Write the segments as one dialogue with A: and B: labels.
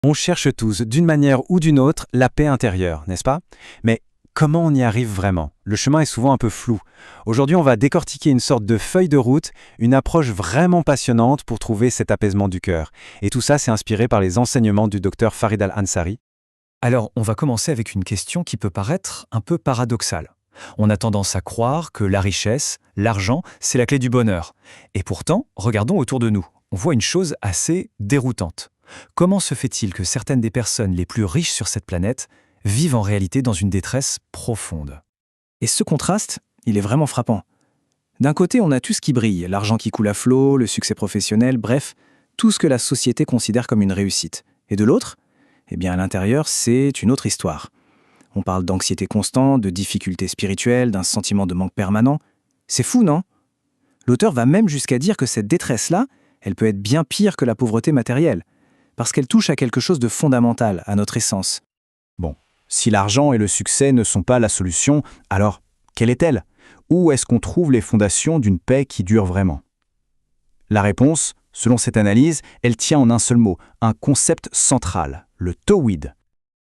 A: On cherche tous, d'une manière ou d'une autre, la paix intérieure, n'est-ce pas? Mais comment on y arrive vraiment? Le chemin est souvent un peu flou. Aujourd'hui, on va décortiquer une sorte de feuille de route, une approche vraiment passionnante pour trouver cet apaisement du cœur. Et tout ça, c'est inspiré par les enseignements du docteur Farid Al-Ansari.
B: Alors, on va commencer avec une question qui peut paraître un peu paradoxale. On a tendance à croire que la richesse, l'argent, c'est la clé du bonheur. Et pourtant, regardons autour de nous. On voit une chose assez déroutante. Comment se fait-il que certaines des personnes les plus riches sur cette planète vivent en réalité dans une détresse profonde?
C: Et ce contraste, il est vraiment frappant. D'un côté, on a tout ce qui brille, l'argent qui coule à flot, le succès professionnel, bref, tout ce que la société considère comme une réussite. Et de l'autre, eh bien à l'intérieur, c'est une autre histoire. On parle d'anxiété constante, de difficultés spirituelles, d'un sentiment de manque permanent. C'est fou, non? L'auteur va même jusqu'à dire que cette détresse-là, elle peut être bien pire que la pauvreté matérielle, parce qu'elle touche à quelque chose de fondamental, à notre essence.
D: Bon, si l'argent et le succès ne sont pas la solution, alors quelle est-elle? Où est-ce qu'on trouve les fondations d'une paix qui dure vraiment? La réponse, selon cette analyse, elle tient en un seul mot, un concept central, le tawhid.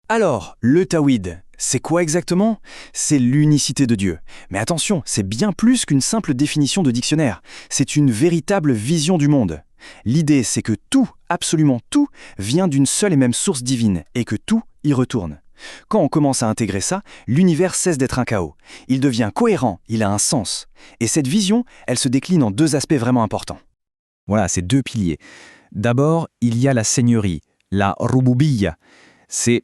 C: Alors, le tawhid, c'est quoi exactement? C'est l'unicité de Dieu. Mais attention, c'est bien plus qu'une simple définition de dictionnaire. C'est une véritable vision du monde. L'idée, c'est que tout, absolument tout, vient d'une seule et même source divine, et que tout y retourne. Quand on commence à intégrer ça, l'univers cesse d'être un chaos. Il devient cohérent, il a un sens. Et cette vision, elle se décline en deux aspects vraiment importants.
B: Voilà, ces deux piliers. D'abord, il y a la seigneurie, la rububiyya. C'est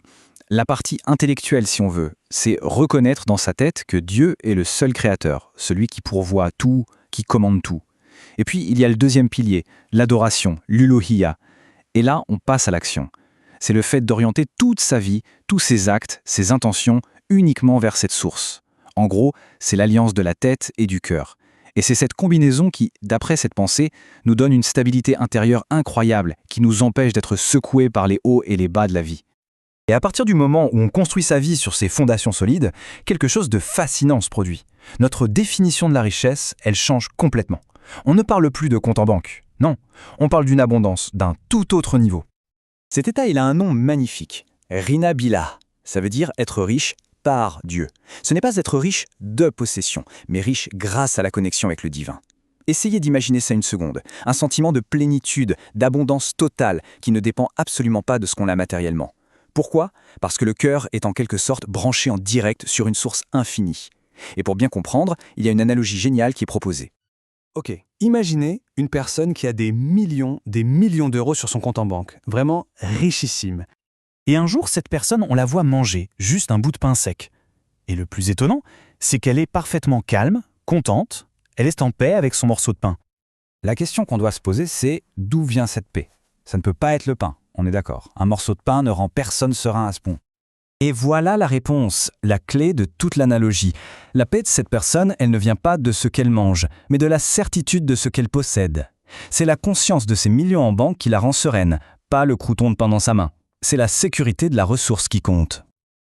B: la partie intellectuelle, si on veut. C'est reconnaître dans sa tête que Dieu est le seul créateur, celui qui pourvoit tout, qui commande tout. Et puis, il y a le deuxième pilier, l'adoration, l'uluhiyya. Et là, on passe à l'action. C'est le fait d'orienter toute sa vie, tous ses actes, ses intentions, uniquement vers cette source. En gros, c'est l'alliance de la tête et du cœur. Et c'est cette combinaison qui, d'après cette pensée, nous donne une stabilité intérieure incroyable, qui nous empêche d'être secoués par les hauts et les bas de la vie.
E: Et à partir du moment où on construit sa vie sur ces fondations solides, quelque chose de fascinant se produit. Notre définition de la richesse, elle change complètement. On ne parle plus de compte en banque. Non, on parle d'une abondance d'un tout autre niveau.
C: Cet état, il a un nom magnifique. Rina Billah. Ça veut dire être riche par Dieu. Ce n'est pas être riche de possession, mais riche grâce à la connexion avec le divin. Essayez d'imaginer ça une seconde. Un sentiment de plénitude, d'abondance totale, qui ne dépend absolument pas de ce qu'on a matériellement. Pourquoi? Parce que le cœur est en quelque sorte branché en direct sur une source infinie. Et pour bien comprendre, il y a une analogie géniale qui est proposée.
F: Ok, imaginez une personne qui a des millions d'euros sur son compte en banque, vraiment richissime. Et un jour, cette personne, on la voit manger juste un bout de pain sec. Et le plus étonnant, c'est qu'elle est parfaitement calme, contente, elle est en paix avec son morceau de pain.
E: La question qu'on doit se poser, c'est d'où vient cette paix? Ça ne peut pas être le pain, on est d'accord. Un morceau de pain ne rend personne serein à ce point.
B: Et voilà la réponse, la clé de toute l'analogie. La paix de cette personne, elle ne vient pas de ce qu'elle mange, mais de la certitude de ce qu'elle possède. C'est la conscience de ces millions en banque qui la rend sereine, pas le crouton de pain dans sa main. C'est la sécurité de la ressource qui compte.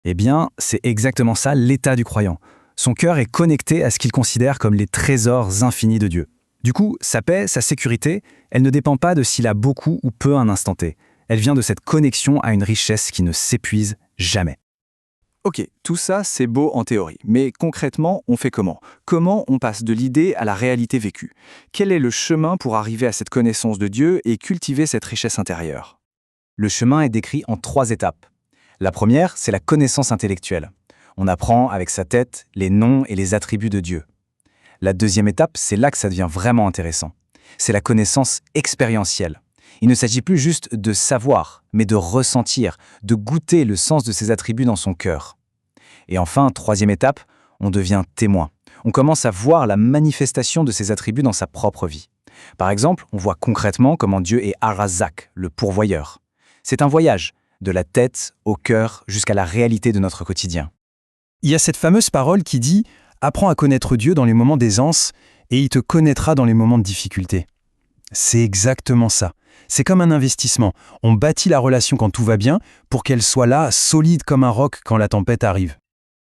C: Eh bien, c'est exactement ça l'état du croyant. Son cœur est connecté à ce qu'il considère comme les trésors infinis de Dieu. Du coup, sa paix, sa sécurité, elle ne dépend pas de s'il a beaucoup ou peu à un instant T. Elle vient de cette connexion à une richesse qui ne s'épuise jamais. Ok, tout ça c'est beau en théorie, mais concrètement on fait comment? Comment on passe de l'idée à la réalité vécue? Quel est le chemin pour arriver à cette connaissance de Dieu et cultiver cette richesse intérieure? Le chemin est décrit en 3 étapes. La première, c'est la connaissance intellectuelle. On apprend avec sa tête les noms et les attributs de Dieu. La deuxième étape, c'est là que ça devient vraiment intéressant. C'est la connaissance expérientielle. Il ne s'agit plus juste de savoir, mais de ressentir, de goûter le sens de ses attributs dans son cœur. Et enfin, troisième étape, on devient témoin. On commence à voir la manifestation de ses attributs dans sa propre vie. Par exemple, on voit concrètement comment Dieu est Ar-Razzaq, le pourvoyeur. C'est un voyage, de la tête au cœur jusqu'à la réalité de notre quotidien.
E: Il y a cette fameuse parole qui dit « Apprends à connaître Dieu dans les moments d'aisance et il te connaîtra dans les moments de difficulté ». C'est exactement ça. C'est comme un investissement. On bâtit la relation quand tout va bien pour qu'elle soit là, solide comme un roc quand la tempête arrive.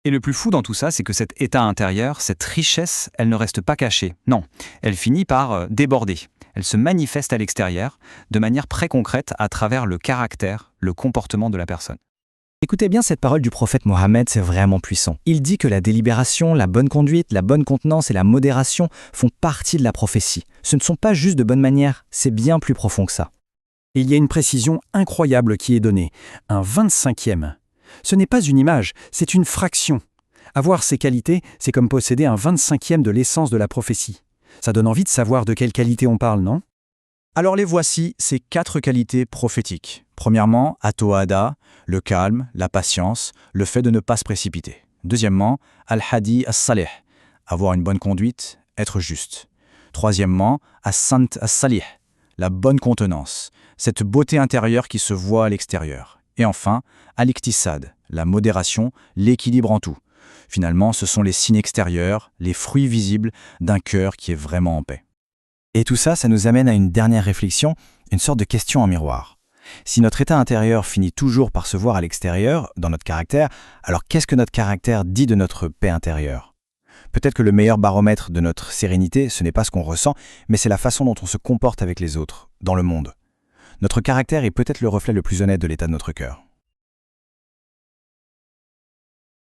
B: Et le plus fou dans tout ça, c'est que cet état intérieur, cette richesse, elle ne reste pas cachée. Non, elle finit par déborder. Elle se manifeste à l'extérieur de manière très concrète à travers le caractère, le comportement de la personne.
C: Écoutez bien cette parole du prophète Mohammed, c'est vraiment puissant. Il dit que la délibération, la bonne conduite, la bonne contenance et la modération font partie de la prophétie. Ce ne sont pas juste de bonnes manières, c'est bien plus profond que ça.
F: Et il y a une précision incroyable qui est donnée, un 25e. Ce n'est pas une image, c'est une fraction. Avoir ces qualités, c'est comme posséder un 25e de l'essence de la prophétie. Ça donne envie de savoir de quelle qualité on parle, non?
D: Alors les voici, ces 4 qualités prophétiques. Premièrement, Atoada, le calme, la patience, le fait de ne pas se précipiter. Deuxièmement, Al-Hadi as-Salih, avoir une bonne conduite, être juste. Troisièmement, As-Sant as-Salih, la bonne contenance, cette beauté intérieure qui se voit à l'extérieur. Et enfin, Al-Iqtisad, la modération, l'équilibre en tout. Finalement, ce sont les signes extérieurs, les fruits visibles d'un cœur qui est vraiment en paix.
A: Et tout ça, ça nous amène à une dernière réflexion, une sorte de question en miroir. Si notre état intérieur finit toujours par se voir à l'extérieur, dans notre caractère, alors qu'est-ce que notre caractère dit de notre paix intérieure? Peut-être que le meilleur baromètre de notre sérénité, ce n'est pas ce qu'on ressent, mais c'est la façon dont on se comporte avec les autres, dans le monde. Notre caractère est peut-être le reflet le plus honnête de l'état de notre cœur.